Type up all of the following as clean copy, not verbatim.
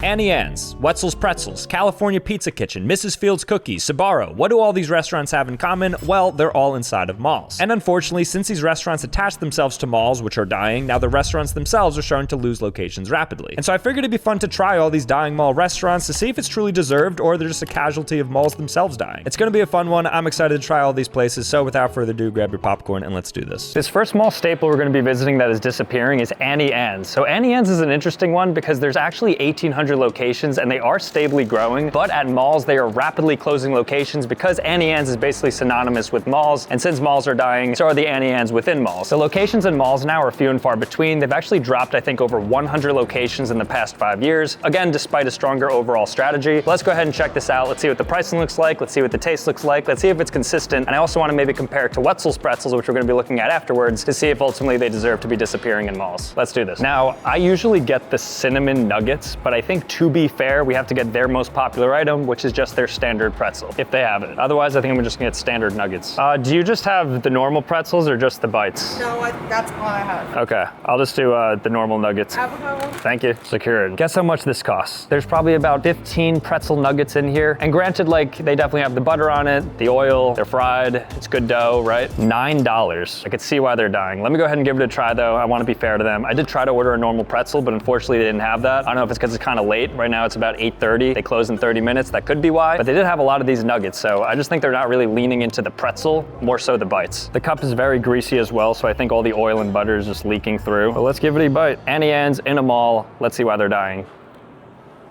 Auntie Anne's, Wetzel's Pretzels, California Pizza Kitchen, Mrs. Fields Cookies, Sbarro. What do all these restaurants have in common? Well, they're all inside of malls. And unfortunately, since these restaurants attach themselves to malls, which are dying, now the restaurants themselves are starting to lose locations rapidly. And so I figured it'd be fun to try all these dying mall restaurants to see if it's truly deserved or they're just a casualty of malls themselves dying. It's gonna be a fun one. I'm excited to try all these places. So without further ado, grab your popcorn and let's do this. This first mall staple we're gonna be visiting that is disappearing is Auntie Anne's. So Auntie Anne's is an interesting one because there's actually 1,800 locations and they are stably growing, but at malls they are rapidly closing locations because Auntie Anne's is basically synonymous with malls, and since malls are dying, so are the Auntie Anne's within malls. The locations in malls now are few and far between. They've actually dropped, I think, over 100 locations in the past 5 years, again, despite a stronger overall strategy. Let's go ahead and check this out. Let's see what the pricing looks like, let's see what the taste looks like, let's see if it's consistent, and I also want to maybe compare it to Wetzel's Pretzels, which we're going to be looking at afterwards, to see if ultimately they deserve to be disappearing in malls. Let's do this. Now, I usually get the cinnamon nuggets, but I think to be fair, we have to get their most popular item, which is just their standard pretzel, if they have it. Otherwise, I think I'm just gonna get standard nuggets. Do you just have the normal pretzels or just the bites? No, that's all I have. Okay, I'll just do the normal nuggets. Avocado. Thank you. Secured. Guess how much this costs? There's probably about 15 pretzel nuggets in here. And granted, like, they definitely have the butter on it, the oil, they're fried, it's good dough, right? $9. I could see why they're dying. Let me go ahead and give it a try though. I wanna be fair to them. I did try to order a normal pretzel, but unfortunately they didn't have that. I don't know if it's because it's kind of late. Right now it's about 8:30. They close in 30 minutes. That could be why, but they did have a lot of these nuggets. So I just think they're not really leaning into the pretzel, more so the bites. The cup is very greasy as well. So I think all the oil and butter is just leaking through. But let's give it a bite. Auntie Anne's in a mall. Let's see why they're dying.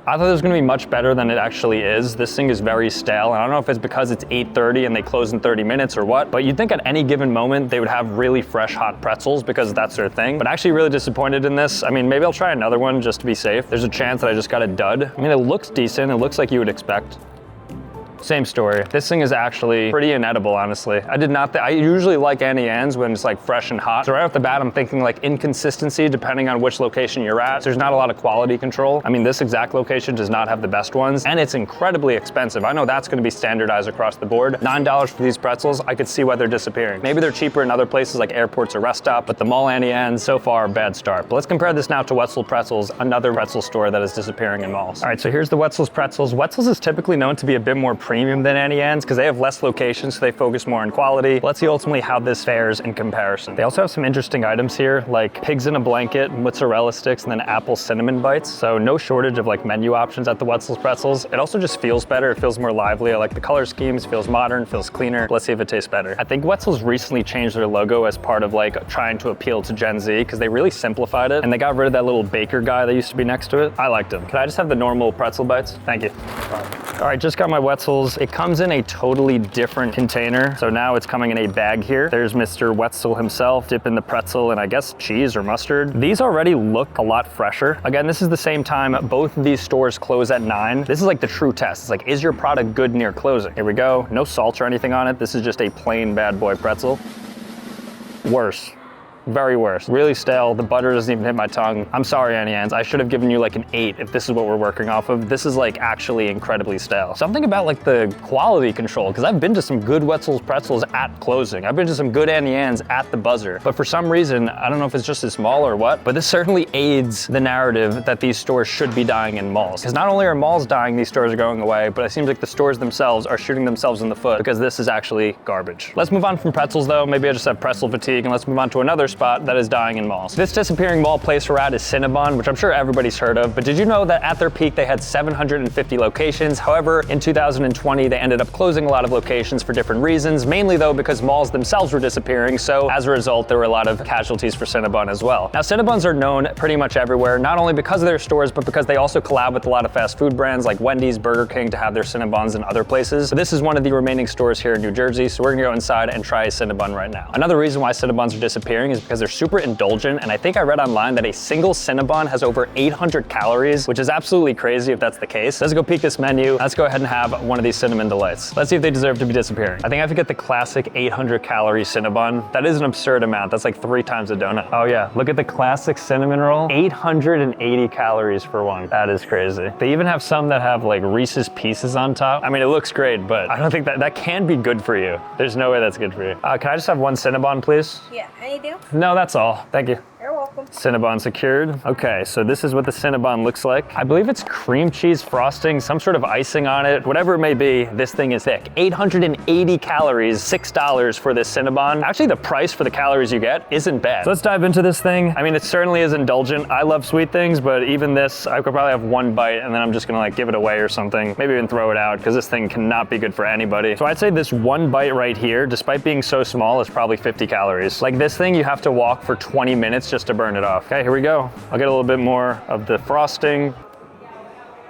I thought it was gonna be much better than it actually is. This thing is very stale. And I don't know if it's because it's 8:30 and they close in 30 minutes or what, but you'd think at any given moment they would have really fresh hot pretzels because that's their thing. But actually really disappointed in this. I mean, maybe I'll try another one just to be safe. There's a chance that I just got a dud. I mean, it looks decent. It looks like you would expect. Same story. This thing is actually pretty inedible, honestly. I usually like Auntie Anne's when it's like fresh and hot. So right off the bat, I'm thinking like inconsistency depending on which location you're at. So there's not a lot of quality control. I mean, this exact location does not have the best ones and it's incredibly expensive. I know that's gonna be standardized across the board. $9 for these pretzels, I could see why they're disappearing. Maybe they're cheaper in other places like airports or rest stop, but the mall Auntie Anne's, so far, bad start. But let's compare this now to Wetzel's Pretzels, another pretzel store that is disappearing in malls. All right, so here's the Wetzel's Pretzels. Wetzel's is typically known to be a bit more premium than Auntie Anne's because they have less locations, so they focus more on quality. Let's see ultimately how this fares in comparison. They also have some interesting items here, like pigs in a blanket, mozzarella sticks, and then apple cinnamon bites. So no shortage of like menu options at the Wetzel's Pretzels. It also just feels better. It feels more lively. I like the color schemes, feels modern, feels cleaner. Let's see if it tastes better. I think Wetzel's recently changed their logo as part of like trying to appeal to Gen Z because they really simplified it and they got rid of that little baker guy that used to be next to it. I liked him. Can I just have the normal pretzel bites? Thank you. All right, just got my Wetzel's. It comes in a totally different container. So now it's coming in a bag here. There's Mr. Wetzel himself, dipping the pretzel in, I guess, cheese or mustard. These already look a lot fresher. Again, this is the same time both of these stores close at 9. This is like the true test. It's like, is your product good near closing? Here we go. No salt or anything on it. This is just a plain bad boy pretzel. Worse. Very worse. Really stale. The butter doesn't even hit my tongue. I'm sorry, Auntie Anne's. I should have given you like an 8 if this is what we're working off of. This is like actually incredibly stale. Something about like the quality control, because I've been to some good Wetzel's Pretzels at closing. I've been to some good Auntie Anne's at the buzzer. But for some reason, I don't know if it's just this mall or what, but this certainly aids the narrative that these stores should be dying in malls. Because not only are malls dying, these stores are going away, but it seems like the stores themselves are shooting themselves in the foot because this is actually garbage. Let's move on from pretzels though. Maybe I just have pretzel fatigue, and let's move on to another spot that is dying in malls. This disappearing mall place we're at is Cinnabon, which I'm sure everybody's heard of, but did you know that at their peak they had 750 locations? However, in 2020 they ended up closing a lot of locations for different reasons, mainly though because malls themselves were disappearing, so as a result there were a lot of casualties for Cinnabon as well. Now Cinnabons are known pretty much everywhere, not only because of their stores, but because they also collab with a lot of fast food brands like Wendy's, Burger King to have their Cinnabons in other places. So this is one of the remaining stores here in New Jersey, so we're gonna go inside and try a Cinnabon right now. Another reason why Cinnabons are disappearing is because they're super indulgent, and I think I read online that a single Cinnabon has over 800 calories, which is absolutely crazy if that's the case. Let's go peek this menu. Let's go ahead and have one of these cinnamon delights. Let's see if they deserve to be disappearing. I think I have to get the classic 800 calorie Cinnabon. That is an absurd amount. That's like 3 times a donut. Oh yeah, look at the classic cinnamon roll. 880 calories for one. That is crazy. They even have some that have like Reese's Pieces on top. I mean, it looks great, but I don't think that can be good for you. There's no way that's good for you. Can I just have one Cinnabon, please? Yeah, anything else? No, that's all. Thank you. You're welcome. Cinnabon secured. Okay, so this is what the Cinnabon looks like. I believe it's cream cheese frosting, some sort of icing on it. Whatever it may be, this thing is thick. 880 calories, $6 for this Cinnabon. Actually, the price for the calories you get isn't bad. So let's dive into this thing. I mean, it certainly is indulgent. I love sweet things, but even this, I could probably have one bite and then I'm just gonna like give it away or something. Maybe even throw it out because this thing cannot be good for anybody. So I'd say this one bite right here, despite being so small, is probably 50 calories. Like this thing, you have to walk for 20 minutes just to burn it off. Okay, here we go. I'll get a little bit more of the frosting.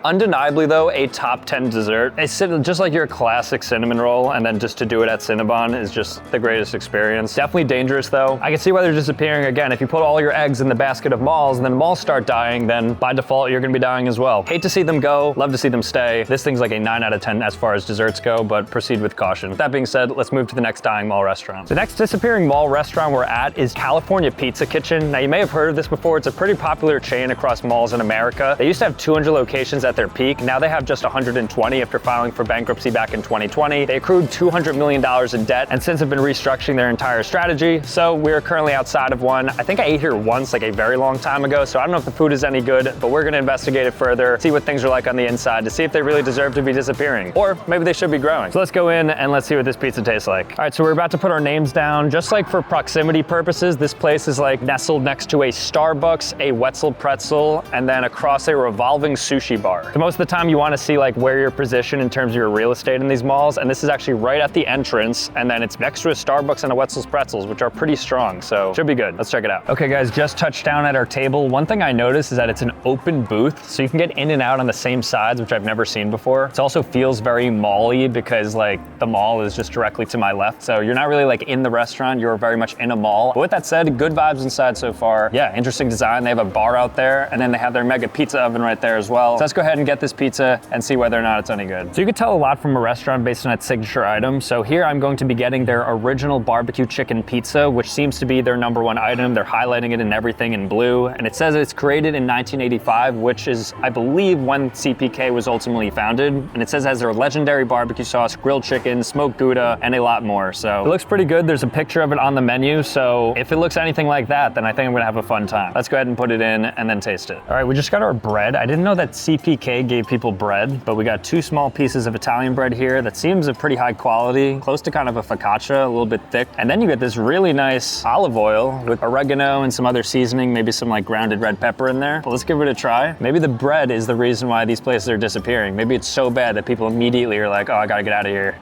Undeniably though, a top 10 dessert. It's just like your classic cinnamon roll, and then just to do it at Cinnabon is just the greatest experience. Definitely dangerous though. I can see why they're disappearing again. If you put all your eggs in the basket of malls and then malls start dying, then by default, you're gonna be dying as well. Hate to see them go, love to see them stay. This thing's like a 9 out of 10 as far as desserts go, but proceed with caution. That being said, let's move to the next dying mall restaurant. The next disappearing mall restaurant we're at is California Pizza Kitchen. Now you may have heard of this before. It's a pretty popular chain across malls in America. They used to have 200 locations at their peak. Now they have just 120 after filing for bankruptcy back in 2020. They accrued $200 million in debt and since have been restructuring their entire strategy. So we're currently outside of one. I think I ate here once like a very long time ago, so I don't know if the food is any good, but we're gonna investigate it further, see what things are like on the inside to see if they really deserve to be disappearing, or maybe they should be growing. So let's go in and let's see what this pizza tastes like. All right, so we're about to put our names down. Just like for proximity purposes, this place is like nestled next to a Starbucks, a Wetzel Pretzel, and then across a revolving sushi bar. So most of the time you want to see like where you're positioned in terms of your real estate in these malls, and this is actually right at the entrance, and then it's next to a Starbucks and a Wetzel's Pretzels, which are pretty strong, so should be good. Let's check it out. Okay guys, just touched down at our table. One thing I noticed is that it's an open booth, so you can get in and out on the same sides, which I've never seen before. It also feels very mall-y because like the mall is just directly to my left, so you're not really like in the restaurant, you're very much in a mall. But with that said, good vibes inside so far. Yeah, interesting design. They have a bar out there, and then they have their mega pizza oven right there as well. So let's go ahead and get this pizza and see whether or not it's any good. So you could tell a lot from a restaurant based on its signature item. So here I'm going to be getting their original barbecue chicken pizza, which seems to be their #1 item. They're highlighting it in everything in blue. And it says it's created in 1985, which is, I believe, when CPK was ultimately founded. And it says it has their legendary barbecue sauce, grilled chicken, smoked Gouda, and a lot more. So it looks pretty good. There's a picture of it on the menu. So if it looks anything like that, then I think I'm gonna have a fun time. Let's go ahead and put it in and then taste it. All right, we just got our bread. I didn't know that CPK gave people bread, but we got 2 small pieces of Italian bread here that seems a pretty high quality, close to kind of a focaccia, a little bit thick. And then you get this really nice olive oil with oregano and some other seasoning, maybe some like grounded red pepper in there. But let's give it a try. Maybe the bread is the reason why these places are disappearing. Maybe it's so bad that people immediately are like, oh, I gotta get out of here.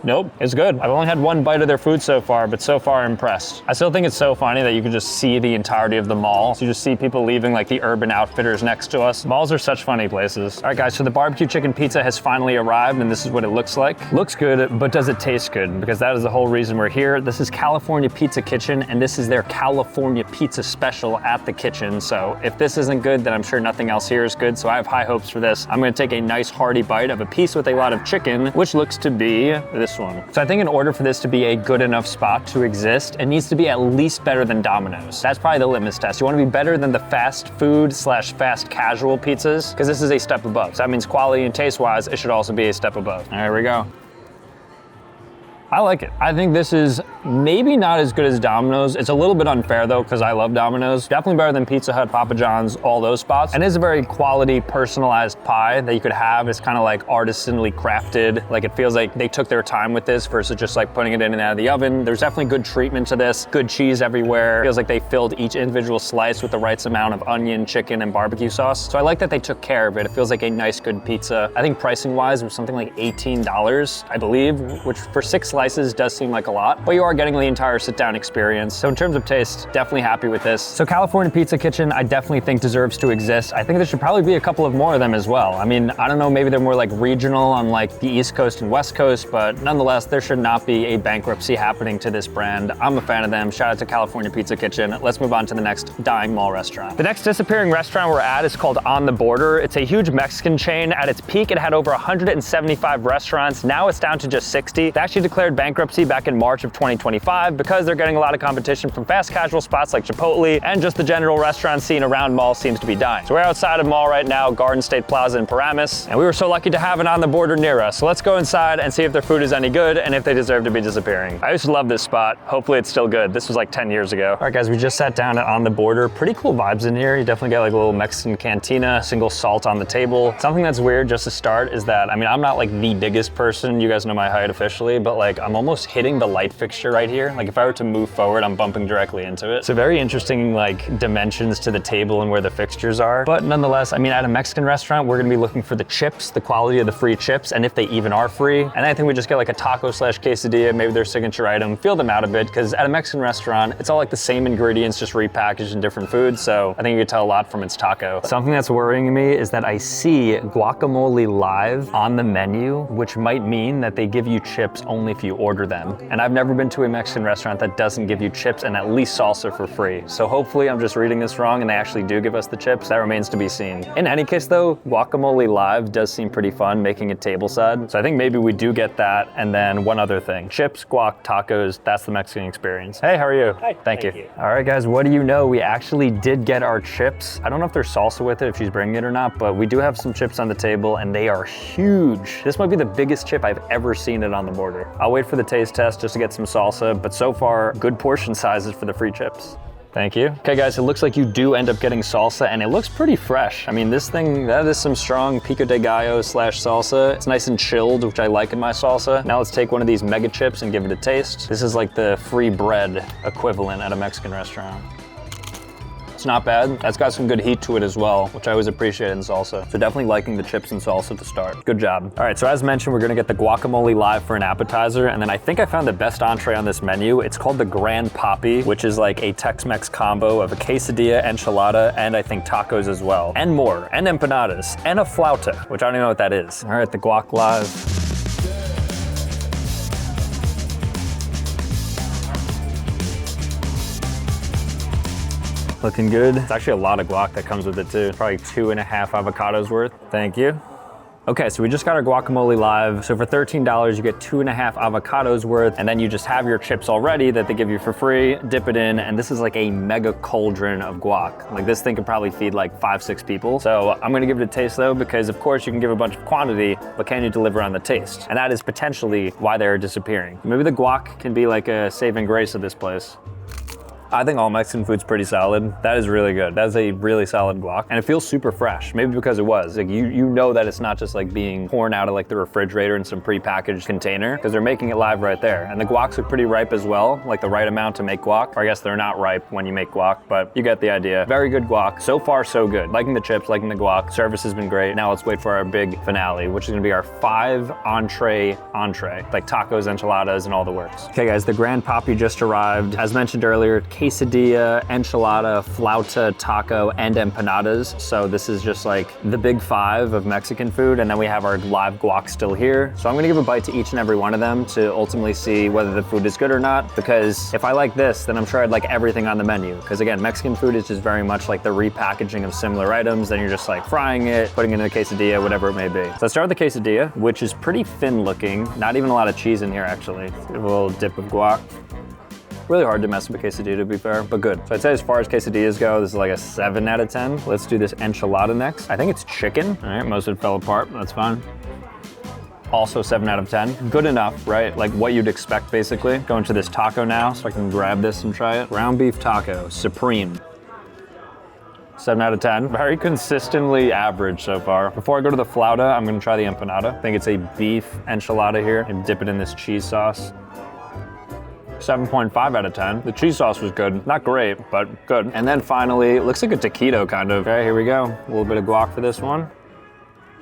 Nope, it's good. I've only had one bite of their food so far, but so far impressed. I still think it's so funny that you can just see the entirety of the mall. So you just see people leaving like the Urban Outfitters next to us. Malls are such funny places. All right guys, so the barbecue chicken pizza has finally arrived and this is what it looks like. Looks good, but does it taste good? Because that is the whole reason we're here. This is California Pizza Kitchen and this is their California Pizza Special at the kitchen. So if this isn't good, then I'm sure nothing else here is good. So I have high hopes for this. I'm gonna take a nice hearty bite of a piece with a lot of chicken, which looks to be this one. So I think in order for this to be a good enough spot to exist, it needs to be at least better than Domino's. That's probably the litmus test. You want to be better than the fast food / fast casual pizzas, because this is a step above. So that means quality and taste wise, it should also be a step above. All right, here we go. I like it. I think this is maybe not as good as Domino's. It's a little bit unfair though, because I love Domino's. Definitely better than Pizza Hut, Papa John's, all those spots. And it's a very quality, personalized pie that you could have. It's kind of like artisanally crafted. Like it feels like they took their time with this versus just like putting it in and out of the oven. There's definitely good treatment to this. Good cheese everywhere. Feels like they filled each individual slice with the right amount of onion, chicken, and barbecue sauce. So I like that they took care of it. It feels like a nice, good pizza. I think pricing wise, it was something like $18, I believe, which for 6 slices does seem like a lot, but you are getting the entire sit-down experience. So in terms of taste, definitely happy with this. So California Pizza Kitchen, I definitely think deserves to exist. I think there should probably be a couple of more of them as well. I mean, I don't know, maybe they're more like regional on like the East Coast and West Coast, but nonetheless, there should not be a bankruptcy happening to this brand. I'm a fan of them. Shout out to California Pizza Kitchen. Let's move on to the next dying mall restaurant. The next disappearing restaurant we're at is called On the Border. It's a huge Mexican chain. At its peak, it had over 175 restaurants. Now it's down to just 60. They actually declared declared bankruptcy back in March of 2025 because they're getting a lot of competition from fast casual spots like Chipotle, and just the general restaurant scene around malls seems to be dying. So we're outside of mall right now, Garden State Plaza in Paramus, and we were so lucky to have it on the border near us. So let's go inside and see if their food is any good and if they deserve to be disappearing. I used to love this spot. Hopefully it's still good. This was like 10 years ago. All right, guys, we just sat down at On the Border. Pretty cool vibes in here. You definitely get like a little Mexican cantina, single salt on the table. Something that's weird just to start is that, I mean, I'm not like the biggest person. You guys know my height officially, but like I'm almost hitting the light fixture right here. Like if I were to move forward, I'm bumping directly into it. So very interesting like dimensions to the table and where the fixtures are. But nonetheless, I mean, at a Mexican restaurant, we're gonna be looking for the chips, the quality of the free chips, and if they even are free. And I think we just get like a taco slash quesadilla, maybe their signature item, feel them out a bit, because at a Mexican restaurant, it's all like the same ingredients, just repackaged in different foods. So I think you can tell a lot from its taco. Something that's worrying me is that I see guacamole live on the menu, which might mean that they give you chips only if you order them. And I've never been to a Mexican restaurant that doesn't give you chips and at least salsa for free. So hopefully I'm just reading this wrong and they actually do give us the chips. That remains to be seen. In any case though, guacamole live does seem pretty fun, making it tableside. So I think maybe we do get that. And then one other thing, chips, guac, tacos, that's the Mexican experience. Hey, how are you? Hi. Thank you. All right guys, what do you know? We actually did get our chips. I don't know if there's salsa with it, if she's bringing it or not, but we do have some chips on the table and they are huge. This might be the biggest chip I've ever seen it on the border. I'll wait for the taste test just to get some salsa, but so far, good portion sizes for the free chips. Thank you. Okay guys, it looks like you do end up getting salsa and it looks pretty fresh. I mean, this thing, that is some strong pico de gallo slash salsa. It's nice and chilled, which I like in my salsa. Now let's take one of these mega chips and give it a taste. This is like the free bread equivalent at a Mexican restaurant. It's not bad. That's got some good heat to it as well, which I always appreciate in salsa. So definitely liking the chips and salsa to start. Good job. All right, so as mentioned, we're gonna get the guacamole live for an appetizer, and then I think I found the best entree on this menu. It's called the Grand Papi, which is like a Tex-Mex combo of a quesadilla, enchilada, and I think tacos as well, and more, and empanadas, and a flauta, which I don't even know what that is. All right, the guac live. Looking good. It's actually a lot of guac that comes with it too. Probably 2.5 avocados worth. Thank you. Okay, so we just got our guacamole live. So for $13, you get 2.5 avocados worth, and then you just have your chips already that they give you for free, dip it in, and this is like a mega cauldron of guac. Like this thing could probably feed like 5-6 people. So I'm gonna give it a taste though, because of course you can give a bunch of quantity, but can you deliver on the taste? And that is potentially why they're disappearing. Maybe the guac can be like a saving grace of this place. I think all Mexican food's pretty solid. That is really good. That is a really solid guac. And it feels super fresh, maybe because it was. Like you know that it's not just like being poured out of like the refrigerator in some pre-packaged container, because they're making it live right there. And the guacs are pretty ripe as well, like the right amount to make guac. Or I guess they're not ripe when you make guac, but you get the idea. Very good guac. So far, so good. Liking the chips, liking the guac. Service has been great. Now let's wait for our big finale, which is gonna be our 5 entree, like tacos, enchiladas, and all the works. Okay guys, the Grand Papi just arrived. As mentioned earlier, quesadilla, enchilada, flauta, taco, and empanadas. So this is just like the big 5 of Mexican food. And then we have our live guac still here. So I'm gonna give a bite to each and every one of them to ultimately see whether the food is good or not. Because if I like this, then I'm sure I'd like everything on the menu. Because again, Mexican food is just very much like the repackaging of similar items. Then you're just like frying it, putting it in a quesadilla, whatever it may be. So let's start with the quesadilla, which is pretty thin looking. Not even a lot of cheese in here actually. Give a little dip of guac. Really hard to mess with a quesadilla, to be fair, but good. So I'd say as far as quesadillas go, this is like a 7 out of 10. Let's do this enchilada next. I think it's chicken. All right, most of it fell apart, that's fine. Also 7 out of 10. Good enough, right? Like what you'd expect, basically. Going to this taco now, so I can grab this and try it. Ground beef taco, supreme. 7 out of 10. Very consistently average so far. Before I go to the flauta, I'm gonna try the empanada. I think it's a beef enchilada here, and dip it in this cheese sauce. 7.5 out of 10. The cheese sauce was good. Not great, but good. And then finally, it looks like a taquito kind of. Okay, here we go. A little bit of guac for this one.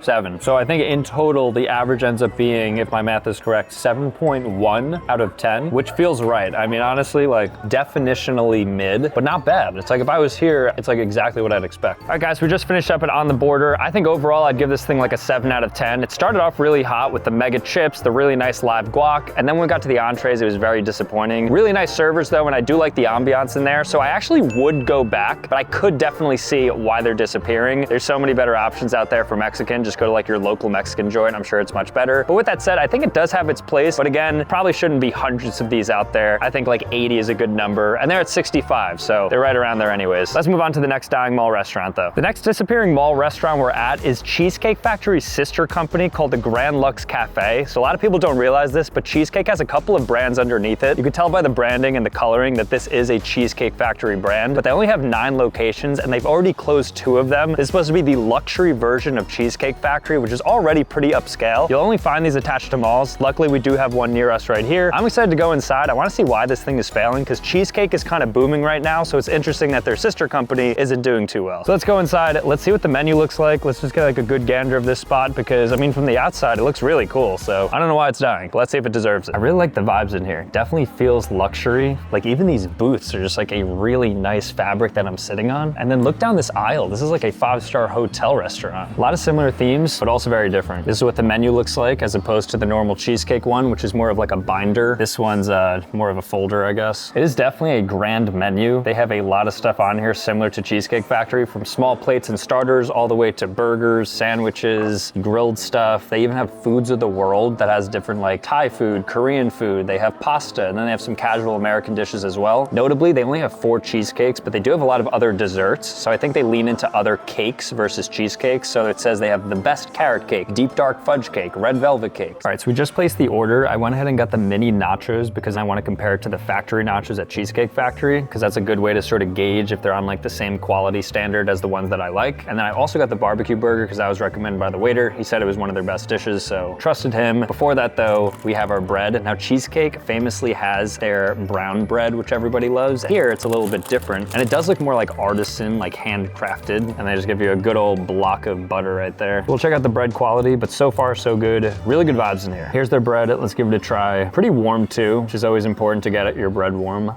7. So I think in total, the average ends up being, if my math is correct, 7.1 out of 10, which feels right. I mean, honestly, like definitionally mid, but not bad. It's like if I was here, it's like exactly what I'd expect. All right, guys, we just finished up at On the Border. I think overall, I'd give this thing like a 7 out of 10. It started off really hot with the mega chips, the really nice live guac, and then when we got to the entrees, it was very disappointing. Really nice servers though, and I do like the ambiance in there, so I actually would go back, but I could definitely see why they're disappearing. There's so many better options out there for Mexican, just go to like your local Mexican joint. I'm sure it's much better. But with that said, I think it does have its place. But again, probably shouldn't be hundreds of these out there. I think like 80 is a good number, and they're at 65, so they're right around there anyways. Let's move on to the next dying mall restaurant though. The next disappearing mall restaurant we're at is Cheesecake Factory's sister company called the Grand Lux Cafe. So a lot of people don't realize this, but Cheesecake has a couple of brands underneath it. You can tell by the branding and the coloring that this is a Cheesecake Factory brand, but they only have 9 locations and they've already closed 2 of them. This is supposed to be the luxury version of Cheesecake Factory, which is already pretty upscale. You'll only find these attached to malls. Luckily, we do have one near us right here. I'm excited to go inside. I want to see why this thing is failing, because cheesecake is kind of booming right now, so it's interesting that their sister company isn't doing too well. So let's go inside. Let's see what the menu looks like. Let's just get like a good gander of this spot, because I mean, from the outside, it looks really cool. So I don't know why it's dying, but let's see if it deserves it. I really like the vibes in here. Definitely feels luxury. Like even these booths are just like a really nice fabric that I'm sitting on. And then look down this aisle. This is like a 5-star hotel restaurant. A lot of similar themes, but also very different. This is what the menu looks like as opposed to the normal cheesecake one, which is more of like a binder. This one's more of a folder, I guess. It is definitely a grand menu. They have a lot of stuff on here similar to Cheesecake Factory, from small plates and starters all the way to burgers, sandwiches, grilled stuff. They even have foods of the world that has different like Thai food, Korean food. They have pasta, and then they have some casual American dishes as well. Notably, they only have 4 cheesecakes, but they do have a lot of other desserts. So I think they lean into other cakes versus cheesecakes. So it says they have the best carrot cake, deep dark fudge cake, red velvet cake. All right, so we just placed the order. I went ahead and got the mini nachos because I want to compare it to the factory nachos at Cheesecake Factory, because that's a good way to sort of gauge if they're on like the same quality standard as the ones that I like. And then I also got the barbecue burger because that was recommended by the waiter. He said it was one of their best dishes, so trusted him. Before that though, we have our bread. Now Cheesecake famously has their brown bread, which everybody loves. Here, it's a little bit different, and it does look more like artisan, like handcrafted, and they just give you a good old block of butter right there. We'll check out the bread quality, but so far so good. Really good vibes in here. Here's their bread. Let's give it a try. Pretty warm too, which is always important to get your bread warm.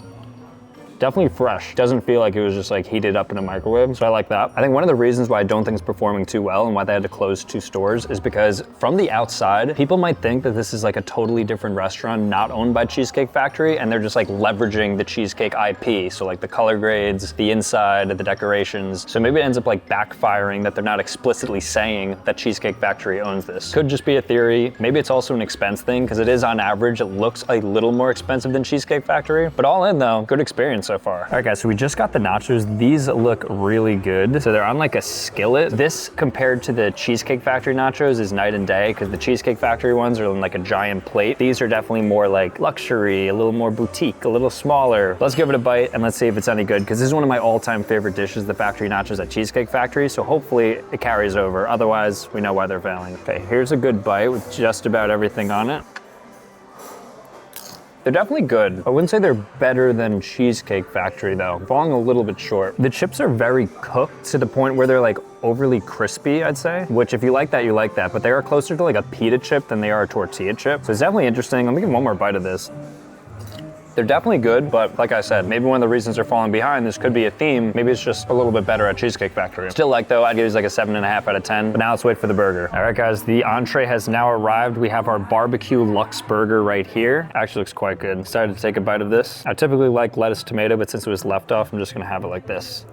Definitely fresh. Doesn't feel like it was just like heated up in a microwave, so I like that. I think one of the reasons why I don't think it's performing too well and why they had to close 2 stores is because from the outside, people might think that this is like a totally different restaurant not owned by Cheesecake Factory, and they're just like leveraging the Cheesecake IP. So like the color grades, the inside, the decorations. So maybe it ends up like backfiring that they're not explicitly saying that Cheesecake Factory owns this. Could just be a theory. Maybe it's also an expense thing, because it is on average, it looks a little more expensive than Cheesecake Factory, but all in though, good experience so far. All right guys, so we just got the nachos. These look really good. So they're on like a skillet. This compared to the Cheesecake Factory nachos is night and day, because the Cheesecake Factory ones are in like a giant plate. These are definitely more like luxury, a little more boutique, a little smaller. Let's give it a bite and let's see if it's any good, because this is one of my all-time favorite dishes, the factory nachos at Cheesecake Factory. So hopefully it carries over. Otherwise, we know why they're failing. Okay, here's a good bite with just about everything on it. They're definitely good. I wouldn't say they're better than Cheesecake Factory though. Falling a little bit short. The chips are very cooked to the point where they're like overly crispy, I'd say, which if you like that, you like that, but they are closer to like a pita chip than they are a tortilla chip. So it's definitely interesting. Let me give one more bite of this. They're definitely good, but like I said, maybe one of the reasons they're falling behind, this could be a theme. Maybe it's just a little bit better at Cheesecake Factory. Still like though, I'd give these like a 7.5 out of 10, but now let's wait for the burger. All right guys, the entree has now arrived. We have our barbecue Lux burger right here. Actually looks quite good. Decided to take a bite of this. I typically like lettuce tomato, but since it was left off, I'm just gonna have it like this.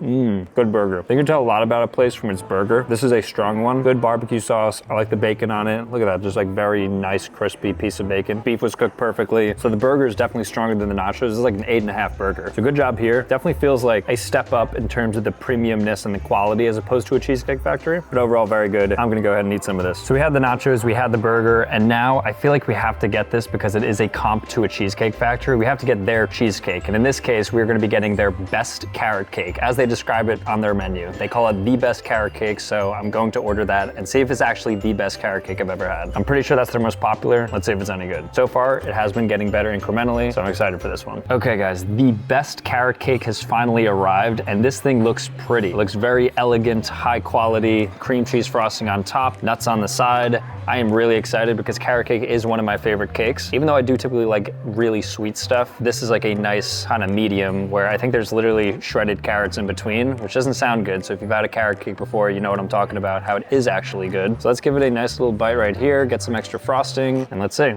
Good burger. You can tell a lot about a place from its burger. This is a strong one. Good barbecue sauce. I like the bacon on it. Look at that, just like very nice, crispy piece of bacon. Beef was cooked perfectly. So the burger is definitely stronger than the nachos. This is like an 8.5 burger. So good job here. Definitely feels like a step up in terms of the premiumness and the quality as opposed to a Cheesecake Factory. But overall, very good. I'm gonna go ahead and eat some of this. So we had the nachos, we had the burger, and now I feel like we have to get this because it is a comp to a Cheesecake Factory. We have to get their cheesecake. And in this case, we're gonna be getting their best carrot cake, as they describe it on their menu. They call it the best carrot cake, so I'm going to order that and see if it's actually the best carrot cake I've ever had. I'm pretty sure that's their most popular. Let's see if it's any good. So far, it has been getting better incrementally, so I'm excited for this one. Okay guys, the best carrot cake has finally arrived, and this thing looks pretty. It looks very elegant, high quality, cream cheese frosting on top, nuts on the side. I am really excited because carrot cake is one of my favorite cakes. Even though I do typically like really sweet stuff, this is like a nice kind of medium where I think there's literally shredded carrots in between, which doesn't sound good. So if you've had a carrot cake before, you know what I'm talking about, how it is actually good. So let's give it a nice little bite right here, get some extra frosting, and let's see.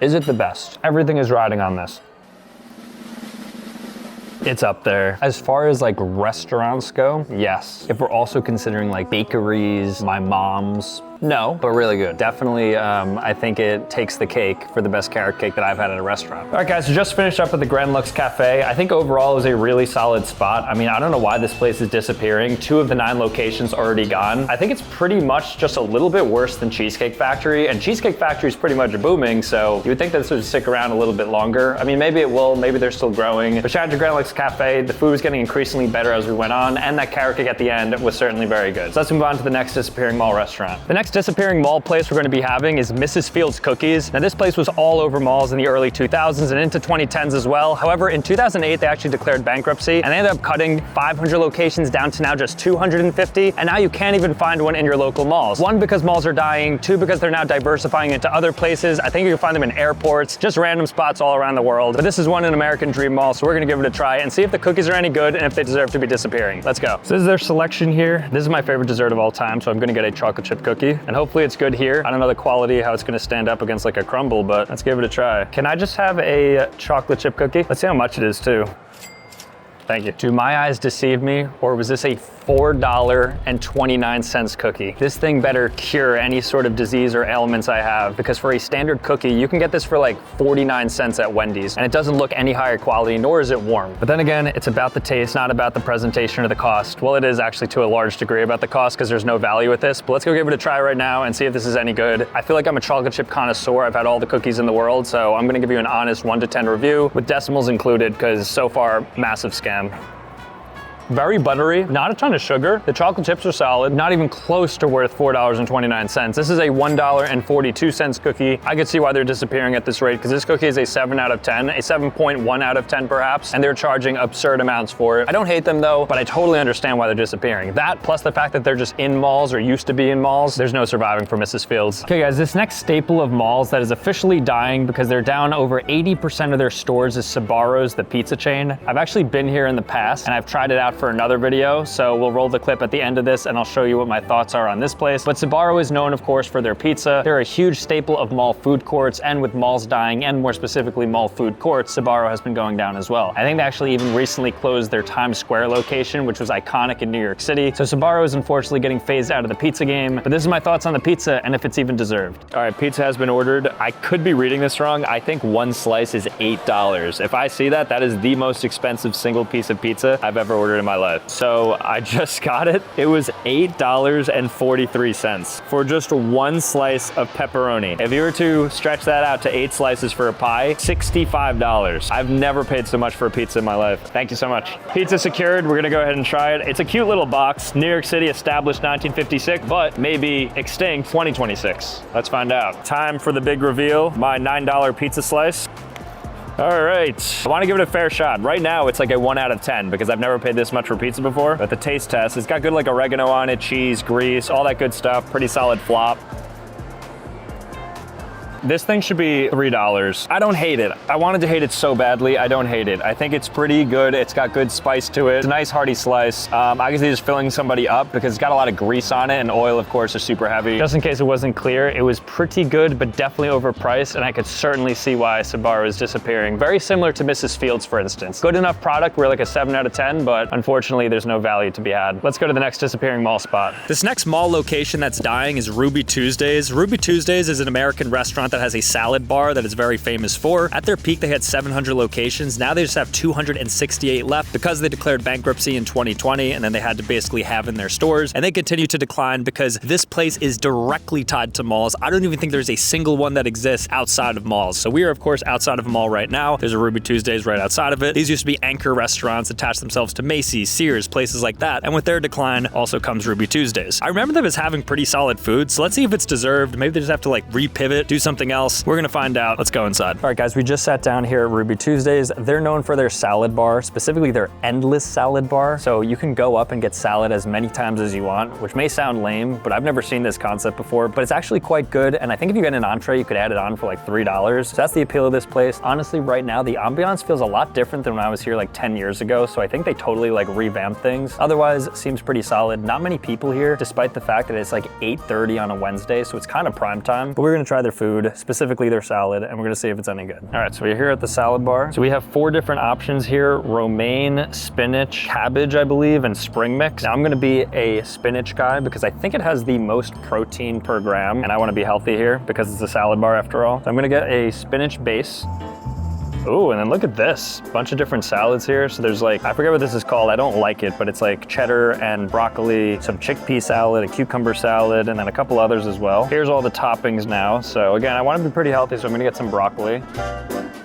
Is it the best? Everything is riding on this. It's up there. As far as like restaurants go, yes. If we're also considering like bakeries, my mom's, no, but really good. Definitely, I think it takes the cake for the best carrot cake that I've had at a restaurant. All right, guys, so just finished up at the Grand Lux Cafe. I think overall it was a really solid spot. I mean, I don't know why this place is disappearing. 2 of the 9 locations already gone. I think it's pretty much just a little bit worse than Cheesecake Factory, and Cheesecake Factory is pretty much booming, so you would think that this would stick around a little bit longer. I mean, maybe it will, maybe they're still growing. But shout out to Grand Lux Cafe. The food was getting increasingly better as we went on, and that carrot cake at the end was certainly very good. So let's move on to the next disappearing mall restaurant. The next disappearing mall place we're going to be having is Mrs. Fields Cookies. Now this place was all over malls in the early 2000s and into 2010s as well. However, in 2008 they actually declared bankruptcy and they ended up cutting 500 locations down to now just 250, and now you can't even find one in your local malls. 1, because malls are dying, 2, because they're now diversifying into other places. I think you can find them in airports, just random spots all around the world. But this is one in American Dream Mall, so we're going to give it a try and see if the cookies are any good and if they deserve to be disappearing. Let's go. So this is their selection here. This is my favorite dessert of all time, so I'm going to get a chocolate chip cookie, and hopefully it's good here. I don't know the quality, how it's gonna stand up against like a crumble, but let's give it a try. Can I just have a chocolate chip cookie? Let's see how much it is too. Thank you. Do my eyes deceive me, or was this a $4.29 cookie? This thing better cure any sort of disease or ailments I have, because for a standard cookie, you can get this for like 49 cents at Wendy's, and it doesn't look any higher quality, nor is it warm. But then again, it's about the taste, not about the presentation or the cost. Well, it is actually to a large degree about the cost, because there's no value with this, but let's go give it a try right now and see if this is any good. I feel like I'm a chocolate chip connoisseur. I've had all the cookies in the world, so I'm gonna give you an honest 1 to 10 review, with decimals included, because so far, massive scam. Very buttery, not a ton of sugar. The chocolate chips are solid, not even close to worth $4.29. This is a $1.42 cookie. I could see why they're disappearing at this rate, because this cookie is a 7 out of 10, a 7.1 out of 10 perhaps, and they're charging absurd amounts for it. I don't hate them though, but I totally understand why they're disappearing. That plus the fact that they're just in malls or used to be in malls, there's no surviving for Mrs. Fields. Okay guys, this next staple of malls that is officially dying because they're down over 80% of their stores is Sbarro's, the pizza chain. I've actually been here in the past and I've tried it out for another video, so we'll roll the clip at the end of this and I'll show you what my thoughts are on this place. But Sbarro is known, of course, for their pizza. They're a huge staple of mall food courts, and with malls dying, and more specifically mall food courts, Sbarro has been going down as well. I think they actually even recently closed their Times Square location, which was iconic in New York City. So Sbarro is unfortunately getting phased out of the pizza game, but this is my thoughts on the pizza and if it's even deserved. All right, pizza has been ordered. I could be reading this wrong. I think 1 slice is $8. If I see that, that is the most expensive single piece of pizza I've ever ordered in my life. So I just got it. It was $8.43 for just 1 slice of pepperoni. If you were to stretch that out to 8 slices for a pie, $65. I've never paid so much for a pizza in my life. Thank you so much. Pizza secured. We're gonna go ahead and try it. It's a cute little box. New York City established 1956, but maybe extinct 2026. Let's find out. Time for the big reveal. My $9 pizza slice. All right, I want to give it a fair shot. Right now, it's like a 1 out of 10 because I've never paid this much for pizza before. But the taste test, it's got good like oregano on it, cheese, grease, all that good stuff. Pretty solid flop. This thing should be $3. I don't hate it. I wanted to hate it so badly. I don't hate it. I think it's pretty good. It's got good spice to it. It's a nice hearty slice. I guess they're just filling somebody up because it's got a lot of grease on it, and oil, of course, is super heavy. Just in case it wasn't clear, it was pretty good, but definitely overpriced, and I could certainly see why Sbarro is disappearing. Very similar to Mrs. Fields, for instance. Good enough product. We're like a 7 out of 10, but unfortunately, there's no value to be had. Let's go to the next disappearing mall spot. This next mall location that's dying is Ruby Tuesdays. Ruby Tuesdays is an American restaurant that has a salad bar that is very famous for. At their peak, they had 700 locations. Now they just have 268 left because they declared bankruptcy in 2020, and then they had to basically have in their stores, and they continue to decline because this place is directly tied to malls. I don't even think there's a single one that exists outside of malls. So we are, of course, outside of a mall right now. There's a Ruby Tuesdays right outside of it. These used to be anchor restaurants, attached themselves to Macy's, Sears, places like that. And with their decline also comes Ruby Tuesdays. I remember them as having pretty solid food, so let's see if it's deserved. Maybe they just have to like repivot, do something else. We're gonna find out. Let's go inside. All right, guys, we just sat down here at Ruby Tuesdays. They're known for their salad bar, specifically their endless salad bar. So you can go up and get salad as many times as you want, which may sound lame, but I've never seen this concept before, but it's actually quite good. And I think if you get an entree, you could add it on for like $3. So that's the appeal of this place. Honestly, right now, the ambiance feels a lot different than when I was here like 10 years ago. So I think they totally like revamped things. Otherwise, it seems pretty solid. Not many people here, despite the fact that it's like 8:30 on a Wednesday, so it's kind of prime time. But we're gonna try their food. food, specifically their salad, and we're gonna see if it's any good. All right, so we're here at the salad bar. So we have 4 different options here: romaine, spinach, cabbage, I believe, and spring mix. Now I'm gonna be a spinach guy because I think it has the most protein per gram, and I wanna be healthy here because it's a salad bar after all. So I'm gonna get a spinach base. Ooh, and then look at this. Bunch of different salads here. So there's like, I forget what this is called. I don't like it, but it's like cheddar and broccoli, some chickpea salad, a cucumber salad, and then a couple others as well. Here's all the toppings now. So again, I want to be pretty healthy, so I'm gonna get some broccoli.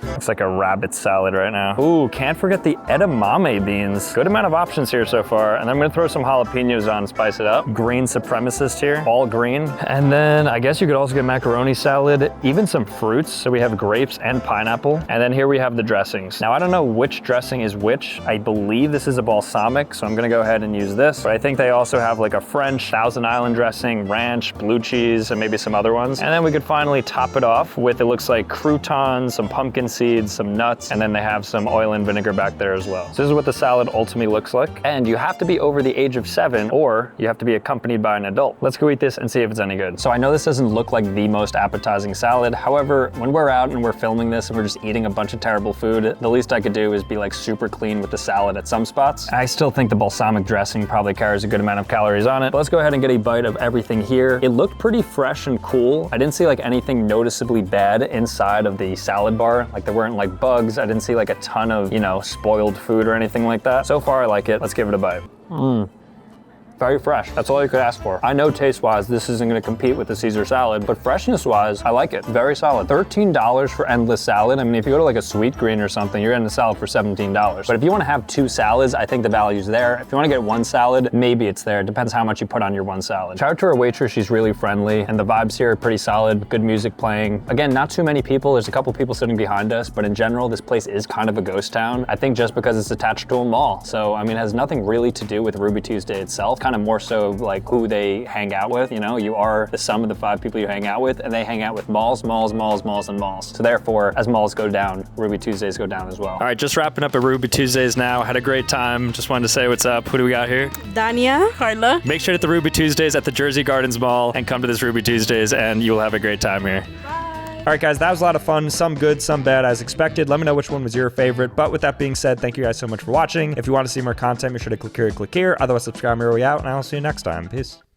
Looks like a rabbit salad right now. Ooh, can't forget the edamame beans. Good amount of options here so far. And then I'm gonna throw some jalapenos on, spice it up. Green supremacist here, all green. And then I guess you could also get macaroni salad, even some fruits. So we have grapes and pineapple. And then here we have the dressings. Now I don't know which dressing is which. I believe this is a balsamic, so I'm gonna go ahead and use this. But I think they also have like a French Thousand Island dressing, ranch, blue cheese, and maybe some other ones. And then we could finally top it off with, it looks like croutons, some pumpkin seeds, some nuts, and then they have some oil and vinegar back there as well. So this is what the salad ultimately looks like. And you have to be over the age of 7, or you have to be accompanied by an adult. Let's go eat this and see if it's any good. So I know this doesn't look like the most appetizing salad. However, when we're out and we're filming this and we're just eating a bunch of terrible food, the least I could do is be like super clean with the salad at some spots. I still think the balsamic dressing probably carries a good amount of calories on it. But let's go ahead and get a bite of everything here. It looked pretty fresh and cool. I didn't see like anything noticeably bad inside of the salad bar. Like there weren't like bugs. I didn't see like a ton of, you know, spoiled food or anything like that. So far I like it. Let's give it a bite. Very fresh. That's all you could ask for. I know taste-wise this isn't gonna compete with the Caesar salad, but freshness-wise, I like it. Very solid. $13 for endless salad. I mean, if you go to like a Sweet Green or something, you're getting a salad for $17. But if you wanna have 2 salads, I think the value's there. If you wanna get 1 salad, maybe it's there. It depends how much you put on your 1 salad. Shout out to our waitress, she's really friendly, and the vibes here are pretty solid. Good music playing. Again, not too many people. There's a couple people sitting behind us, but in general, this place is kind of a ghost town. I think just because it's attached to a mall. So, I mean, it has nothing really to do with Ruby Tuesday itself. Kind of more so like who they hang out with. You know, you are the sum of the 5 people you hang out with, and they hang out with malls, malls, malls, malls, and malls. So therefore, as malls go down, Ruby Tuesdays go down as well. All right, just wrapping up at Ruby Tuesdays now. Had a great time. Just wanted to say what's up. Who do we got here? Dania, Carla. Make sure to hit the Ruby Tuesdays at the Jersey Gardens Mall and come to this Ruby Tuesdays, and you'll have a great time here. All right, guys, that was a lot of fun. Some good, some bad, as expected. Let me know which one was your favorite. But with that being said, thank you guys so much for watching. If you want to see more content, be sure to click here, click here. Otherwise, subscribe on your way out, and I'll see you next time. Peace.